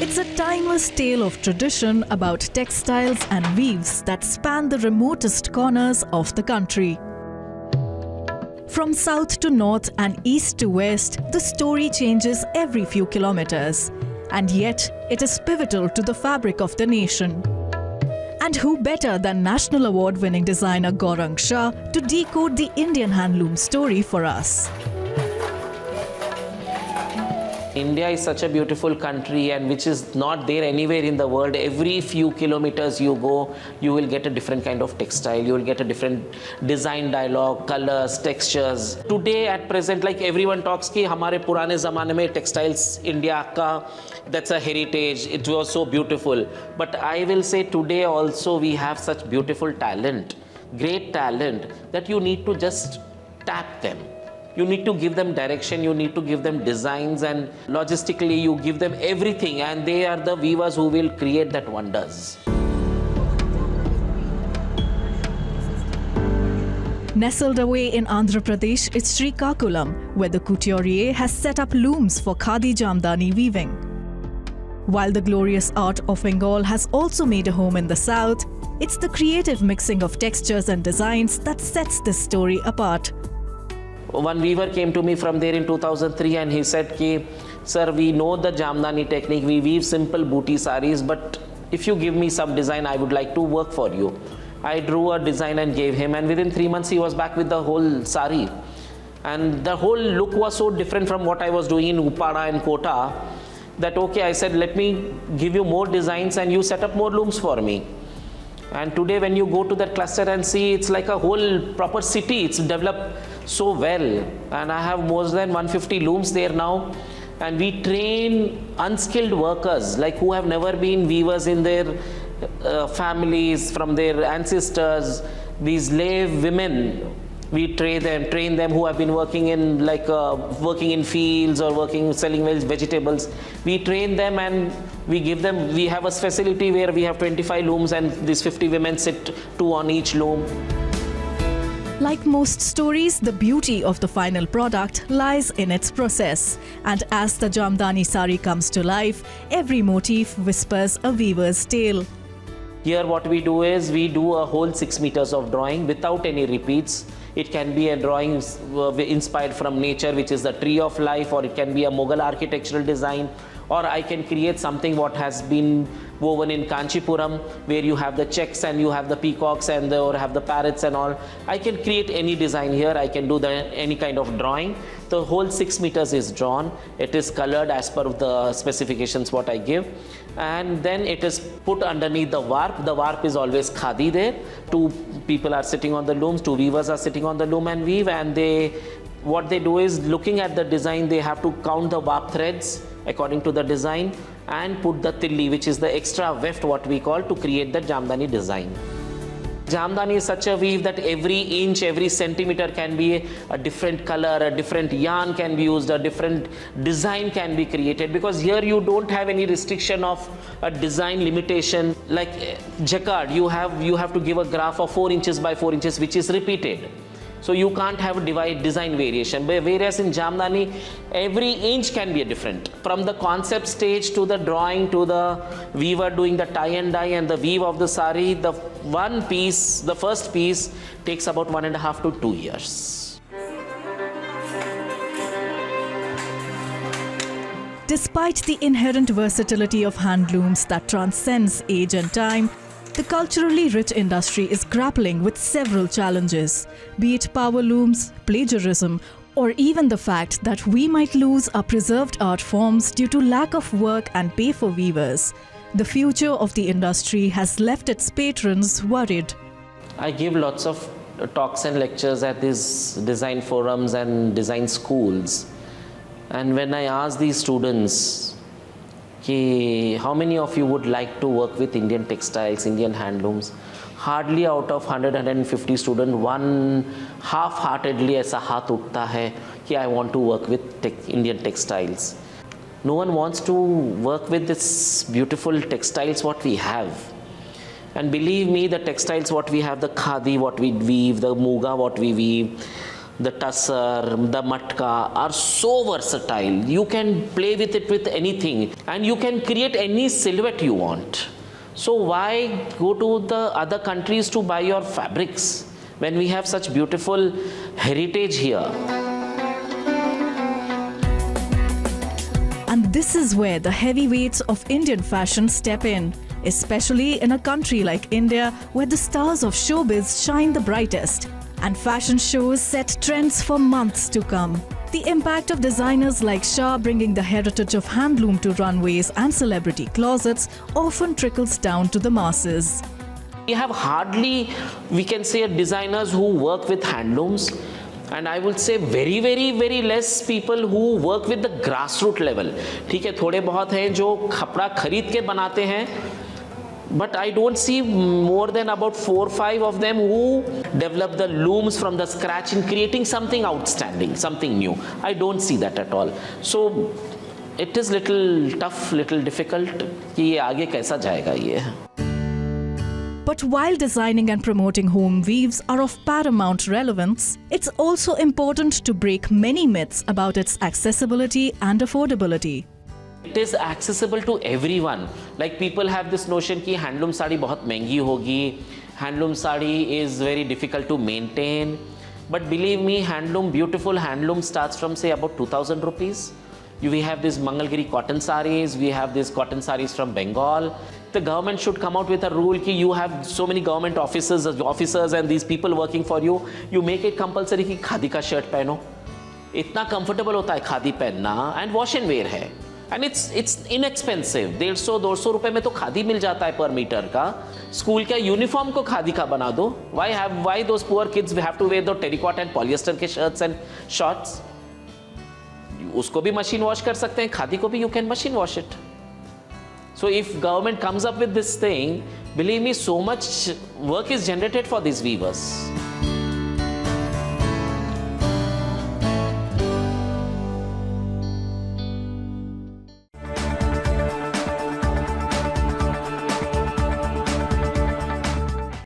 It's a timeless tale of tradition about textiles and weaves that span the remotest corners of the country. From south to north and east to west, the story changes every few kilometers. And yet, it is pivotal to the fabric of the nation. And who better than National Award-winning designer Gaurang Shah to decode the Indian handloom story for us? India is such a beautiful country, and which is not there anywhere in the world. Every few kilometers you go, you will get a different kind of textile. You will get a different design dialogue, colors, textures. Today at present, like everyone talks कि हमारे पुराने ज़माने में textiles India का, that's a heritage. It was so beautiful. But I will say today also we have such beautiful talent, great talent, that you need to just tap them. You need to give them direction, you need to give them designs, and logistically you give them everything, and they are the weavers who will create that wonders. Nestled away in Andhra Pradesh is Srikakulam, where the couturier has set up looms for Khadi Jamdani weaving. While the glorious art of Bengal has also made a home in the south, it's the creative mixing of textures and designs that sets this story apart. One weaver came to me from there in 2003 and he said, ki, sir, we know the Jamdani technique, we weave simple booty sarees, but if you give me some design, I would like to work for you. I drew a design and gave him, and within 3 months he was back with the whole saree. And the whole look was so different from what I was doing in Upada and Kota, that okay, I said, let me give you more designs and you set up more looms for me. And today when you go to that cluster and see, it's like a whole proper city. It's developed so well. And I have more than 150 looms there now. And we train unskilled workers, like who have never been weavers in their families, from their ancestors. These slave women, we train them who have been working in working in fields or selling vegetables. We train them and we give them, we have a facility where we have 25 looms and these 50 women sit 2 on each loom. Like most stories, the beauty of the final product lies in its process. And as the Jamdani sari comes to life, every motif whispers a weaver's tale. Here what we do is, we do a whole 6 meters of drawing without any repeats. It can be a drawing inspired from nature, which is the tree of life, or it can be a Mughal architectural design, or I can create something what has been woven in Kanchipuram, where you have the checks and you have the peacocks and or have the parrots and all. I can create any design here. I can do any kind of drawing. The whole 6 meters is drawn. It is colored as per the specifications what I give, and then it is put underneath the warp. The warp is always khadi there. 2 people are sitting on the looms, 2 weavers are sitting on the loom and weave, and what they do is, looking at the design, they have to count the warp threads according to the design and put the tilli, which is the extra weft what we call, to create the Jamdani design. Jamdani is such a weave that every inch, every centimeter can be a different color, a different yarn can be used, a different design can be created, because here you don't have any restriction of a design limitation. Like jacquard, you have to give a graph of 4 inches by 4 inches, which is repeated. So you can't have a design variation. Whereas in Jamdani, every inch can be different. From the concept stage to the drawing to the weaver doing the tie and dye and the weave of the sari, the first piece takes about 1.5 to 2 years. Despite the inherent versatility of handlooms that transcends age and time, the culturally rich industry is grappling with several challenges, be it power looms, plagiarism, or even the fact that we might lose our preserved art forms due to lack of work and pay for weavers. The future of the industry has left its patrons worried. I give lots of talks and lectures at these design forums and design schools. And when I ask these students, how many of you would like to work with Indian textiles, Indian handlooms? Hardly out of 150 students, one half-heartedly ऐसा हाथ उठता है कि I want to work with Indian textiles. No one wants to work with this beautiful textiles what we have. And believe me, the textiles what we have, the khadi what we weave, the muga what we weave, the tussar, the matka are so versatile. You can play with it with anything and you can create any silhouette you want. So why go to the other countries to buy your fabrics when we have such beautiful heritage here? And this is where the heavyweights of Indian fashion step in, especially in a country like India where the stars of showbiz shine the brightest and fashion shows set trends for months to come. The impact of designers like Shah bringing the heritage of handloom to runways and celebrity closets often trickles down to the masses. We have hardly, we can say, designers who work with handlooms, and I would say very, very, very less people who work with the grassroots level. ठीक है, थोड़े बहुत हैं जो कपड़ा खरीद के बनाते हैं, but I don't see more than about 4 or 5 of them who develop the looms from the scratch in creating something outstanding, something new. I don't see that at all. So it is little tough, little difficult कि ये आगे कैसा जाएगा ये. But while designing and promoting home weaves are of paramount relevance, it's also important to break many myths about its accessibility and affordability. It is accessible to everyone. Like people have this notion कि handloom sari बहुत महंगी होगी, handloom sari is very difficult to maintain. But believe me, handloom, beautiful handloom starts from say about 2,000 rupees. We have these Mangalgiri cotton sarees, we have these cotton sarees from Bengal. The government should come out with a rule कि you have so many government officers and these people working for you, you make it compulsory कि खादी का shirt पहनो. इतना comfortable होता है खादी पहनना and wash and wear है. And it's inexpensive. 150-200 रुपए में तो खादी मिल जाता है पर मीटर का. स्कूल का यूनिफॉर्म को खादी का बना दो. Why those poor kids have to wear the terracotta and polyester के shirts and shorts? उसको भी machine wash कर सकते हैं, खादी को भी you can machine wash it. So if government comes up with this thing, believe me, so much work is generated for these weavers.